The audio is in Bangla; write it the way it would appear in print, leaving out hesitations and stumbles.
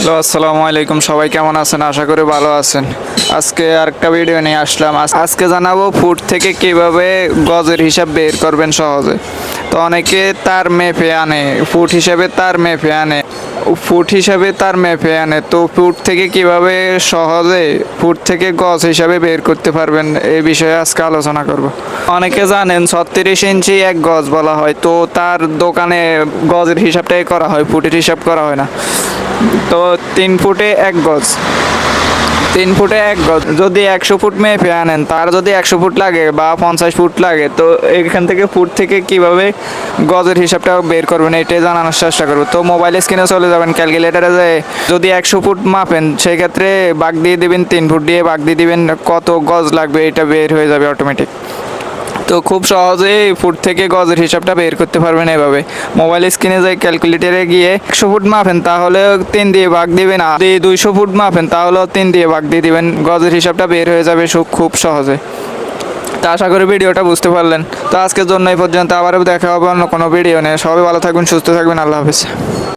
হ্যালো, আসসালামু আলাইকুম। সবাই কেমন আছেন? আশা করি ভালো আছেন। আজকে আরেকটা ভিডিও নিয়ে আসলাম। আজকে জানাবো ফুট থেকে কিভাবে গজের হিসাব বের করবেন সহজে। তো অনেকে তার মেপে আনে, ফুট হিসাবে তার মেপে আনে, তো ফুট থেকে কিভাবে সহজে ফুট থেকে গজ হিসাবে বের করতে পারবেন এই বিষয়ে আজকে আলোচনা করব। অনেকে জানেন 36 ইঞ্চি এক গজ বলা হয়, তো তার দোকানে গজের হিসাবটাই করা হয়, ফুটের হিসাব করা হয় না। তো 3 ফুটে 1 গজ যদি 100 ফুট মেপে আনেন, তার যদি 100 ফুট লাগে বা 50 ফুট লাগে, তো এখান থেকে ফুট থেকে কিভাবে গজের হিসাবটা বের করবেন এটাই জানানোর চেষ্টা করবো। তো মোবাইল স্ক্রিনে চলে যাবেন, ক্যালকুলেটারে যায় যদি 100 ফুট মাপেন, সেই ক্ষেত্রে ভাগ দিয়ে দিবেন, 3 ফুট দিয়ে ভাগ দিয়ে দিবেন, কত গজ লাগবে এটা বের হয়ে যাবে অটোমেটিক। তো খুব সহজেই ফুট থেকে গজের হিসাবটা বের করতে পারবেন এভাবে। মোবাইল স্ক্রিনে যাই ক্যালকুলেটরে গিয়ে 100 ফুট মাপেন তাহলে 3 দিয়ে ভাগ দিবেন, আর যদি 200 ফুট মাপেন তাহলেও 3 দিয়ে ভাগ দিয়ে দিবেন, গজের হিসাবটা বের হয়ে যাবে খুব সহজে। তো আশা করি ভিডিওটা বুঝতে পারলেন। তো আজকের জন্য এই পর্যন্ত, আবারও দেখা হবে অন্য কোনো ভিডিও নিয়ে। সবাই ভালো থাকবেন, সুস্থ থাকবেন, আল্লাহ হাফেজ।